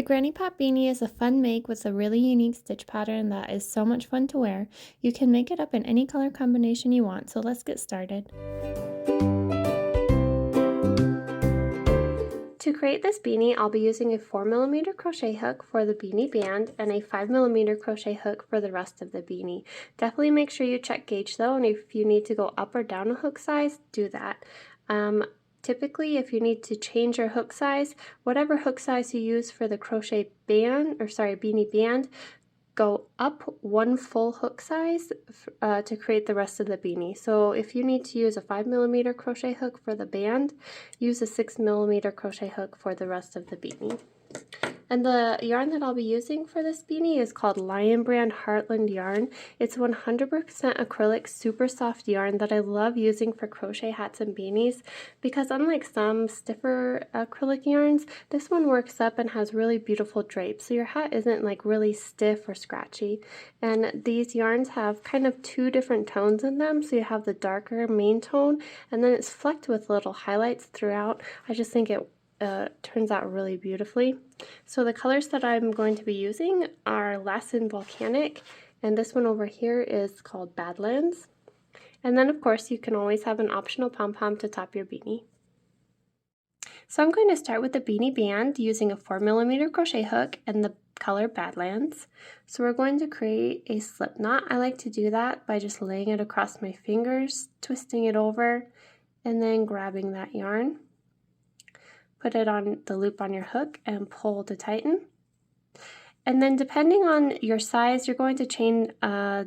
The Granny Pop Beanie is a fun make with a really unique stitch pattern that is so much fun to wear. You can make it up in any color combination you want, so let's get started. To create this beanie, I'll be using a 4mm crochet hook for the beanie band and a 5mm crochet hook for the rest of the beanie. Definitely make sure you check gauge though, and if you need to go up or down a hook size, do that. Typically, if you need to change your hook size, whatever hook size you use for the crochet band, beanie band, go up one full hook size to create the rest of the beanie. So if you need to use a 5mm crochet hook for the band, use a 6mm crochet hook for the rest of the beanie. And the yarn that I'll be using for this beanie is called Lion Brand Heartland yarn. It's 100% acrylic, super soft yarn that I love using for crochet hats and beanies because unlike some stiffer acrylic yarns, this one works up and has really beautiful drapes. So your hat isn't like really stiff or scratchy. And these yarns have kind of two different tones in them. So you have the darker main tone and then it's flecked with little highlights throughout. I just think it turns out really beautifully. So the colors that I'm going to be using are Lassen Volcanic, and this one over here is called Badlands. And then of course you can always have an optional pom-pom to top your beanie. So I'm going to start with the beanie band using a 4mm crochet hook and the color Badlands. So we're going to create a slip knot. I like to do that by just laying it across my fingers, twisting it over, and then grabbing that yarn. Put it on the loop on your hook and pull to tighten. And then depending on your size, you're going to chain a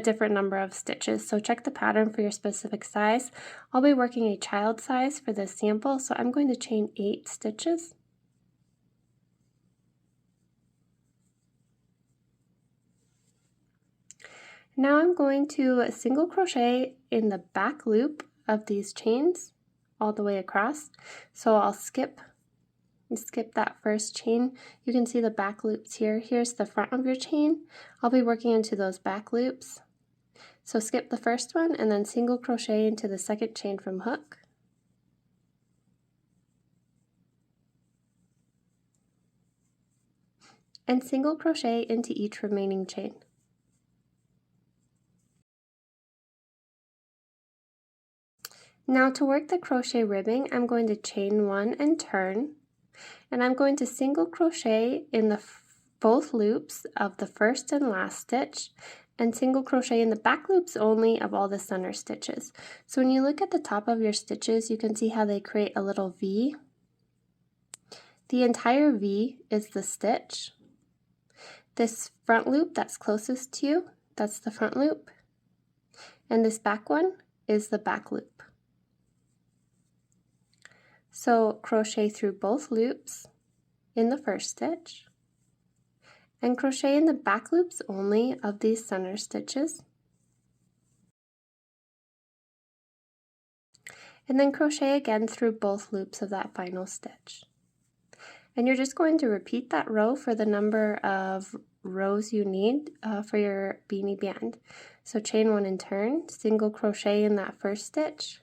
different number of stitches. So check the pattern for your specific size. I'll be working a child size for this sample, so I'm going to chain 8 stitches. Now I'm going to single crochet in the back loop of these chains all the way across. So I'll skip that first chain. You can see the back loops here. Here's the front of your chain. I'll be working into those back loops. So skip the first one and then single crochet into the second chain from hook. And single crochet into each remaining chain. Now to work the crochet ribbing, I'm going to chain 1 and turn. And I'm going to single crochet in both loops of the first and last stitch and single crochet in the back loops only of all the center stitches. So when you look at the top of your stitches, you can see how they create a little V. The entire V is the stitch. This front loop that's closest to you, that's the front loop. And this back one is the back loop. So crochet through both loops in the first stitch and crochet in the back loops only of these center stitches, and then crochet again through both loops of that final stitch. And you're just going to repeat that row for the number of rows you need for your beanie band. So chain 1 and turn, single crochet in that first stitch,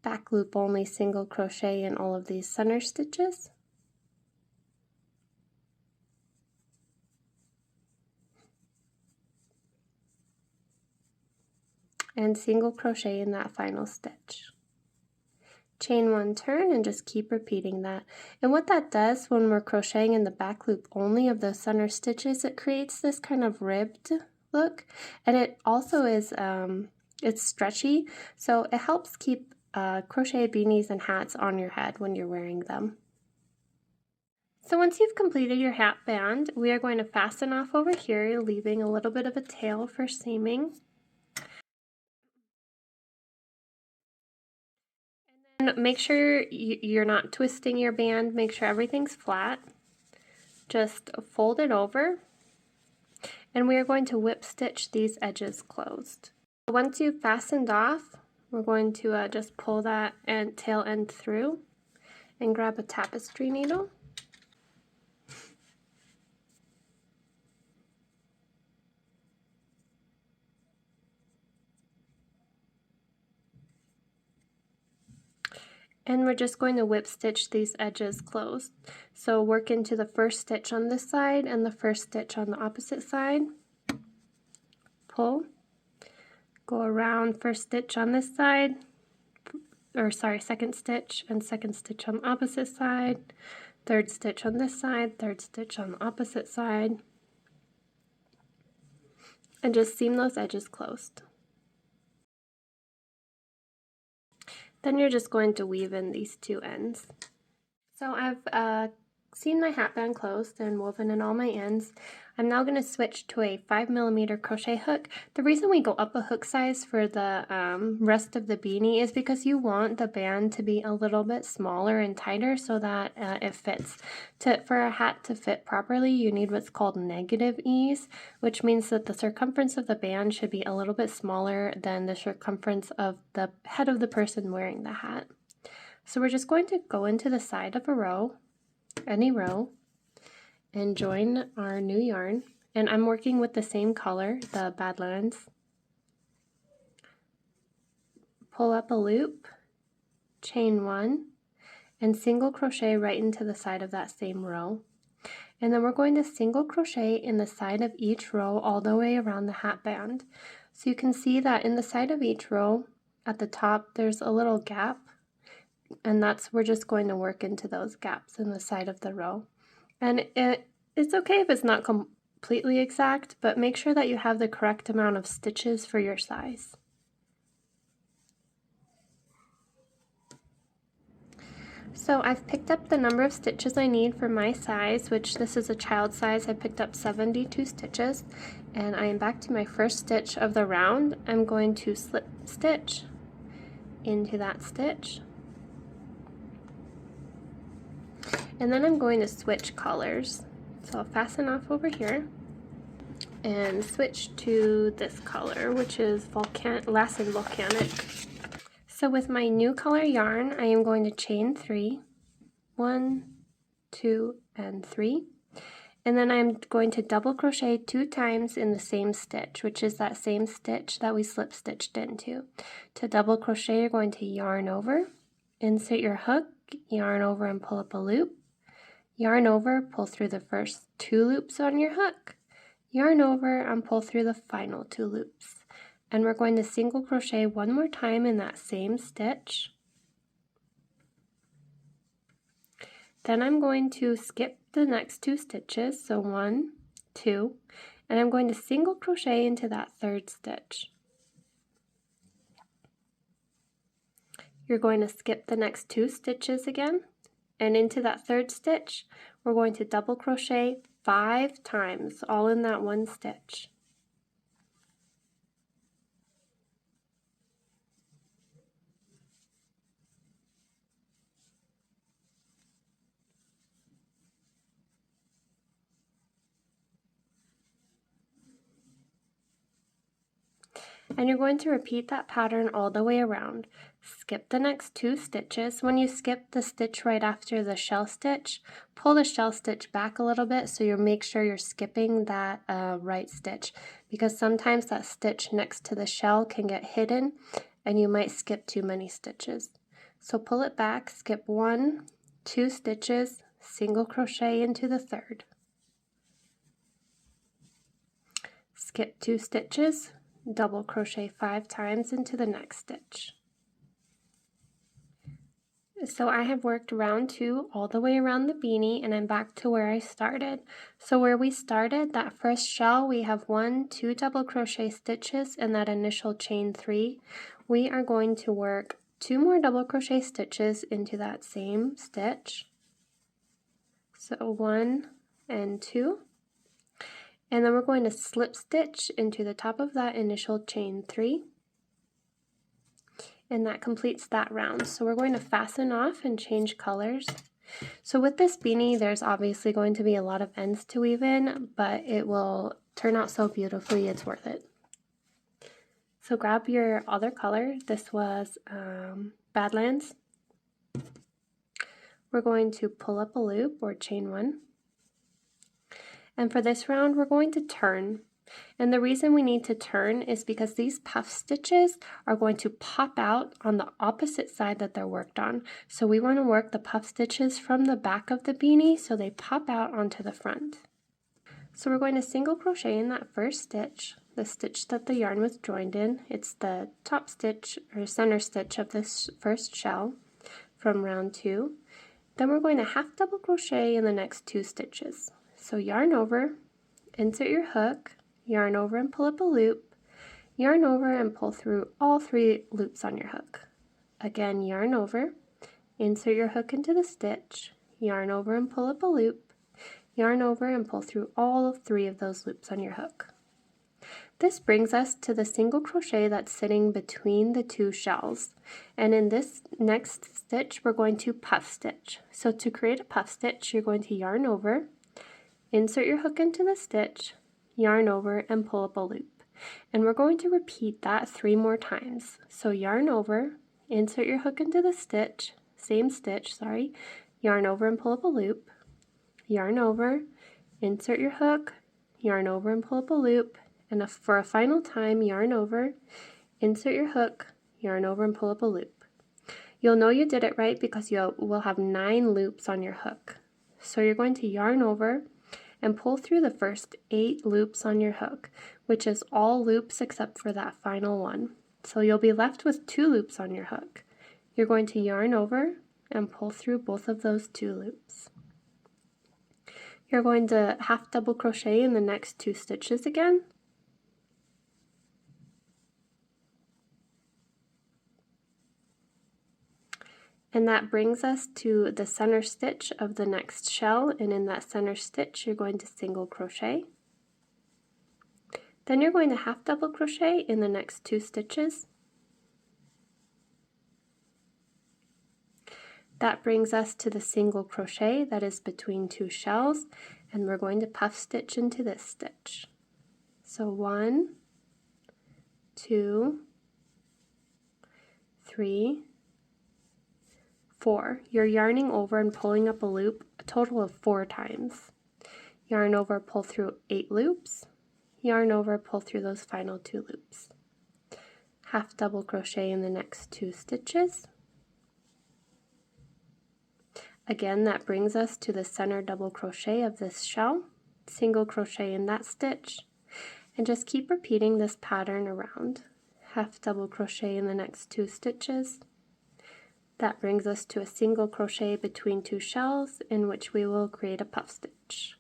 back loop only, single crochet in all of these center stitches, and single crochet in that final stitch. Chain 1, turn, and just keep repeating that. And what that does when we're crocheting in the back loop only of those center stitches, it creates this kind of ribbed look, and it also is it's stretchy, so it helps keep crochet beanies and hats on your head when you're wearing them. So once you've completed your hat band, we are going to fasten off over here, leaving a little bit of a tail for seaming. And make sure you're not twisting your band, make sure everything's flat. Just fold it over, and we are going to whip stitch these edges closed. Once you've fastened off, we're going to just pull that tail end through and grab a tapestry needle. And we're just going to whip stitch these edges closed. So work into the first stitch on this side and the first stitch on the opposite side. Pull, go around first stitch on this side, or sorry, second stitch and second stitch on the opposite side, third stitch on this side, third stitch on the opposite side, and just seam those edges closed. Then you're just going to weave in these two ends. So I've seamed my hat band closed and woven in all my ends. I'm now going to switch to a 5mm crochet hook. The reason we go up a hook size for the rest of the beanie is because you want the band to be a little bit smaller and tighter so that it fits. For a hat to fit properly, you need what's called negative ease, which means that the circumference of the band should be a little bit smaller than the circumference of the head of the person wearing the hat. So we're just going to go into the side of a row, any row, and join our new yarn. And I'm working with the same color, the Badlands. Pull up a loop, chain one, and single crochet right into the side of that same row. And then we're going to single crochet in the side of each row all the way around the hat band. So you can see that in the side of each row, at the top, there's a little gap, and we're just going to work into those gaps in the side of the row. And it's okay if it's not completely exact, but make sure that you have the correct amount of stitches for your size. So I've picked up the number of stitches I need for my size, which this is a child size. I picked up 72 stitches, and I am back to my first stitch of the round. I'm going to slip stitch into that stitch, and then I'm going to switch colors. So I'll fasten off over here and switch to this color, which is Lasted Volcanic. So with my new color yarn, I am going to chain 3, 1, 2, and 3, and then I'm going to double crochet 2 times in the same stitch, which is that same stitch that we slip stitched into. To double crochet, you're going to yarn over, insert your hook, yarn over and pull up a loop, yarn over, pull through the first 2 loops on your hook, yarn over and pull through the final 2 loops. And we're going to single crochet 1 more time in that same stitch. Then I'm going to skip the next 2 stitches, so 1, 2, and I'm going to single crochet into that 3rd stitch. You're going to skip the next 2 stitches again, and into that 3rd stitch, we're going to double crochet 5 times, all in that 1 stitch. And you're going to repeat that pattern all the way around. Skip the next 2 stitches. When you skip the stitch right after the shell stitch, pull the shell stitch back a little bit so you make sure you're skipping that right stitch, because sometimes that stitch next to the shell can get hidden and you might skip too many stitches. So pull it back, skip 1, 2 stitches, single crochet into the 3rd. Skip 2 stitches, double crochet 5 times into the next stitch. So I have worked round 2 all the way around the beanie, and I'm back to where I started. So where we started, that first shell, we have 1, 2 double crochet stitches in that initial chain 3. We are going to work 2 more double crochet stitches into that same stitch. So 1 and 2. And then we're going to slip stitch into the top of that initial chain 3, and that completes that round. So we're going to fasten off and change colors. So with this beanie, there's obviously going to be a lot of ends to weave in, but it will turn out so beautifully, it's worth it. So grab your other color. This was Badlands. We're going to pull up a loop or chain 1. And for this round, we're going to turn. And the reason we need to turn is because these puff stitches are going to pop out on the opposite side that they're worked on. So we want to work the puff stitches from the back of the beanie so they pop out onto the front. So we're going to single crochet in that first stitch, the stitch that the yarn was joined in. It's the top stitch or center stitch of this first shell from round 2. Then we're going to half double crochet in the next 2 stitches. So yarn over, insert your hook, yarn over and pull up a loop, yarn over and pull through all 3 loops on your hook. Again, yarn over, insert your hook into the stitch, yarn over and pull up a loop, yarn over and pull through all 3 of those loops on your hook. This brings us to the single crochet that's sitting between the 2 shells. And in this next stitch, we're going to puff stitch. So to create a puff stitch, you're going to yarn over, insert your hook into the stitch, yarn over and pull up a loop. And we're going to repeat that 3 more times. So yarn over, insert your hook into the stitch, same stitch, yarn over and pull up a loop, yarn over, insert your hook, yarn over and pull up a loop, and for a final time, yarn over, insert your hook, yarn over and pull up a loop. You'll know you did it right because you will have 9 loops on your hook. So you're going to yarn over and pull through the first 8 loops on your hook, which is all loops except for that final one. So you'll be left with 2 loops on your hook. You're going to yarn over and pull through both of those 2 loops. You're going to half double crochet in the next 2 stitches again. And that brings us to the center stitch of the next shell, and in that center stitch you're going to single crochet. Then you're going to half double crochet in the next 2 stitches. That brings us to the single crochet that is between 2 shells, and we're going to puff stitch into this stitch. So 1, 2, 3, 4. You're yarning over and pulling up a loop a total of 4 times. Yarn over, pull through 8 loops, yarn over, pull through those final 2 loops. Half double crochet in the next 2 stitches. Again, that brings us to the center double crochet of this shell, single crochet in that stitch, and just keep repeating this pattern around. Half double crochet in the next 2 stitches. That brings us to a single crochet between 2 shells in which we will create a puff stitch.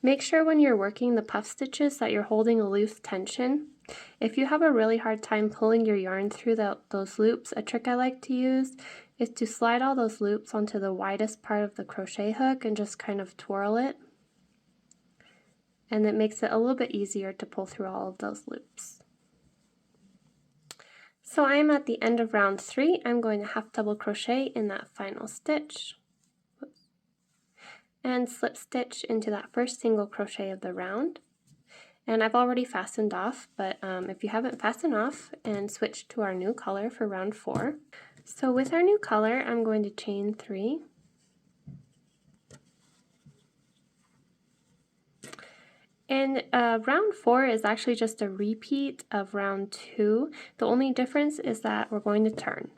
Make sure when you're working the puff stitches that you're holding a loose tension. If you have a really hard time pulling your yarn through those loops, a trick I like to use is to slide all those loops onto the widest part of the crochet hook and just kind of twirl it. And it makes it a little bit easier to pull through all of those loops. So I'm at the end of round 3. I'm going to half double crochet in that final stitch. And slip stitch into that first single crochet of the round. And I've already fastened off, but if you haven't fastened off, and switch to our new color for round 4. So with our new color, I'm going to chain 3. And round 4 is actually just a repeat of round 2. The only difference is that we're going to turn.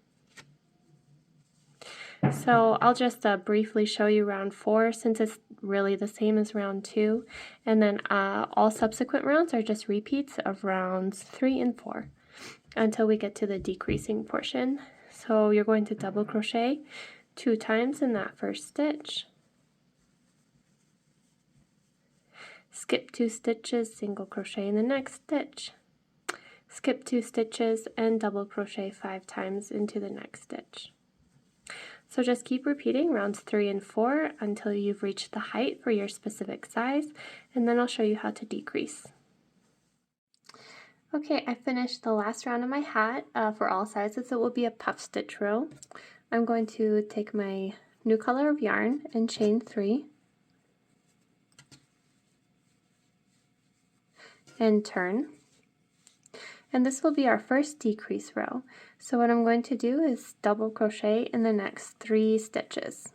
So I'll just briefly show you round 4 since it's really the same as round 2. And then all subsequent rounds are just repeats of rounds 3 and 4 until we get to the decreasing portion. So you're going to double crochet 2 times in that first stitch. Skip 2 stitches, single crochet in the next stitch, skip 2 stitches, and double crochet 5 times into the next stitch. So just keep repeating rounds 3 and 4 until you've reached the height for your specific size, and then I'll show you how to decrease. Okay, I finished the last round of my hat. For all sizes it will be a puff stitch row. I'm going to take my new color of yarn and chain 3. And turn. And this will be our first decrease row. So what I'm going to do is double crochet in the next 3 stitches.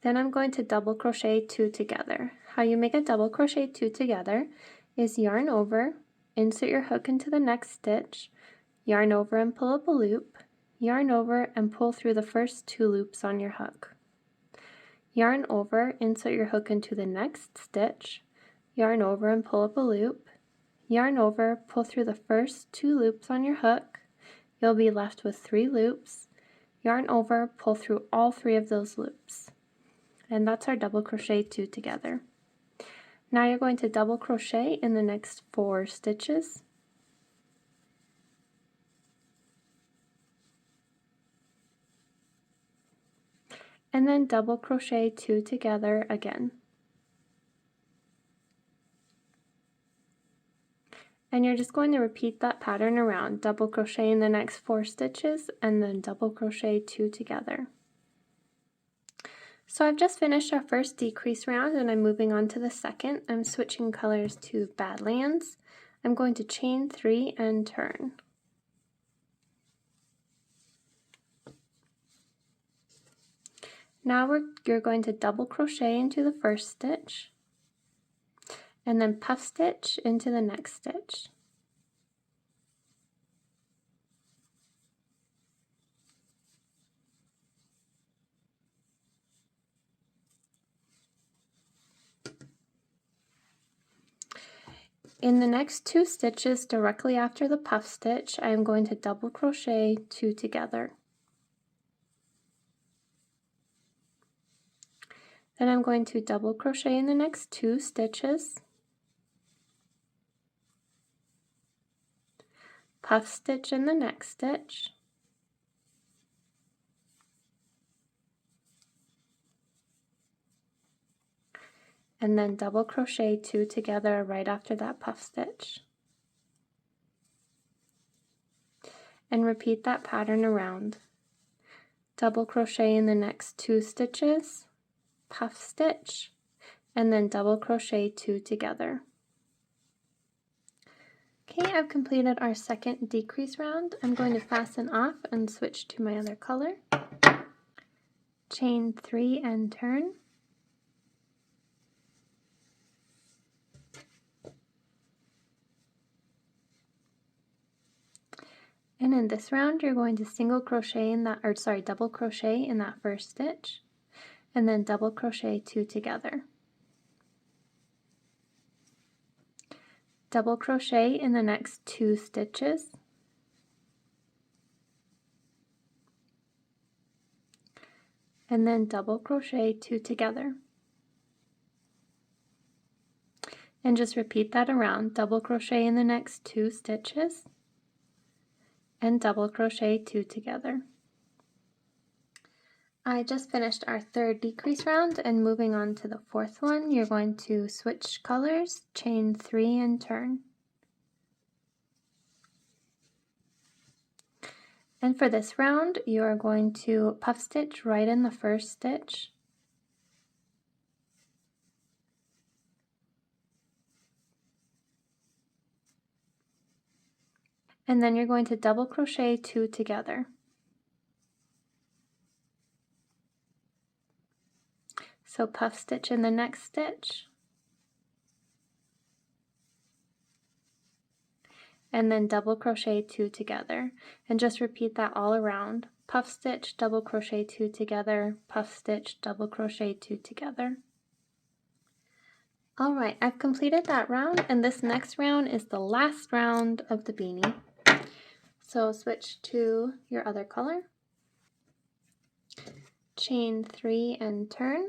Then I'm going to double crochet 2 together. How you make a double crochet 2 together is yarn over, insert your hook into the next stitch, yarn over and pull up a loop, yarn over and pull through the first 2 loops on your hook. Yarn over, insert your hook into the next stitch, yarn over and pull up a loop, yarn over, pull through the first 2 loops on your hook. You'll be left with 3 loops. Yarn over, pull through all 3 of those loops. And that's our double crochet 2 together. Now you're going to double crochet in the next 4 stitches. And then double crochet 2 together again. And you're just going to repeat that pattern around, double crochet in the next 4 stitches and then double crochet 2 together. So I've just finished our first decrease round and I'm moving on to the second. I'm switching colors to Badlands. I'm going to chain 3 and turn. Now you're going to double crochet into the first stitch and then puff stitch into the next stitch. In the next 2 stitches directly after the puff stitch, I am going to double crochet 2 together. Then I'm going to double crochet in the next 2 stitches, puff stitch in the next stitch, and then double crochet 2 together right after that puff stitch. And repeat that pattern around. Double crochet in the next 2 stitches, puff stitch, and then double crochet 2 together. Okay, I've completed our second decrease round. I'm going to fasten off and switch to my other color. Chain 3 and turn. And in this round, you're going to single crochet in that, double crochet in that first stitch, and then double crochet 2 together. Double crochet in the next 2 stitches, and then double crochet 2 together. And just repeat that around. Double crochet in the next 2 stitches, and double crochet 2 together. I just finished our third decrease round and moving on to the fourth one, you're going to switch colors, chain 3 and turn. And for this round, you are going to puff stitch right in the first stitch. And then you're going to double crochet 2 together. So puff stitch in the next stitch, and then double crochet 2 together, and just repeat that all around. Puff stitch, double crochet 2 together, puff stitch, double crochet 2 together. Alright, I've completed that round, and this next round is the last round of the beanie. So switch to your other color, chain 3 and turn.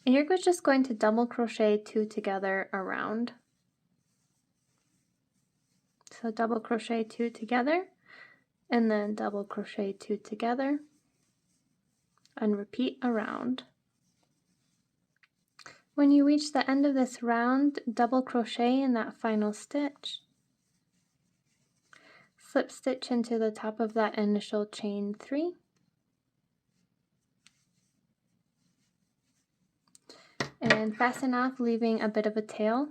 And you're just going to double crochet 2 together around. So double crochet 2 together, and then double crochet 2 together, and repeat around. When you reach the end of this round, double crochet in that final stitch. Slip stitch into the top of that initial chain 3. And fasten off, leaving a bit of a tail.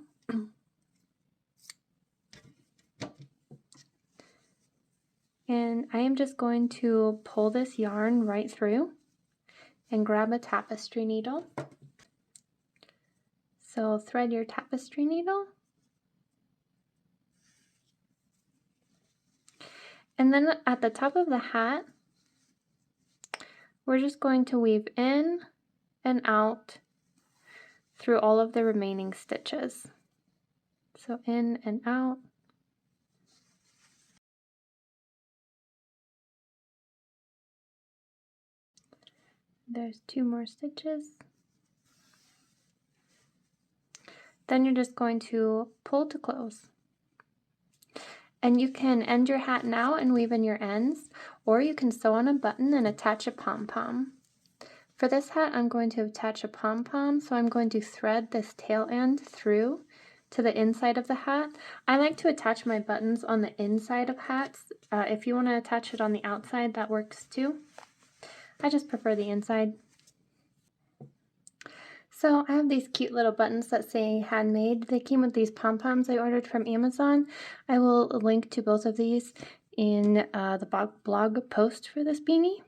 And I am just going to pull this yarn right through and grab a tapestry needle. So thread your tapestry needle. And then at the top of the hat, we're just going to weave in and out through all of the remaining stitches. So in and out. There's 2 more stitches. Then you're just going to pull to close. And you can end your hat now and weave in your ends, or you can sew on a button and attach a pom-pom. For this hat, I'm going to attach a pom-pom, so I'm going to thread this tail end through to the inside of the hat. I like to attach my buttons on the inside of hats. If you want to attach it on the outside, that works too. I just prefer the inside. So I have these cute little buttons that say handmade. They came with these pom-poms I ordered from Amazon. I will link to both of these in the blog post for this beanie.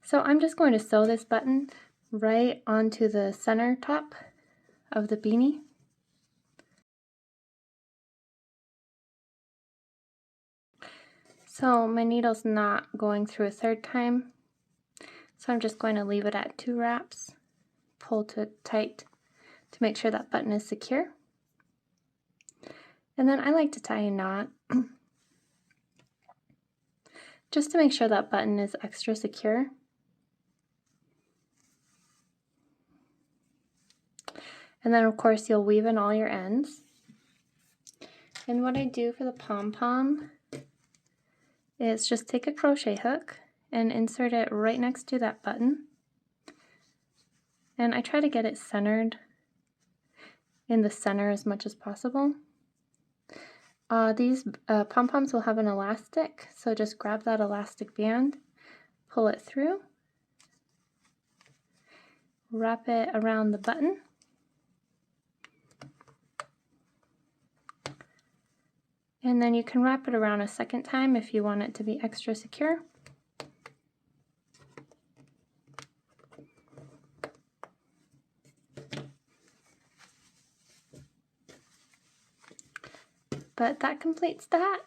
So I'm just going to sew this button right onto the center top of the beanie. So my needle's not going through a 3rd time, so I'm just going to leave it at 2 wraps, pull to tight to make sure that button is secure. And then I like to tie a knot just to make sure that button is extra secure. And then of course you'll weave in all your ends. And what I do for the pom-pom is just take a crochet hook and insert it right next to that button. And I try to get it centered in the center as much as possible. These pom-poms will have an elastic, so just grab that elastic band, pull it through, wrap it around the button, and then you can wrap it around a 2nd time if you want it to be extra secure. But that completes the hat.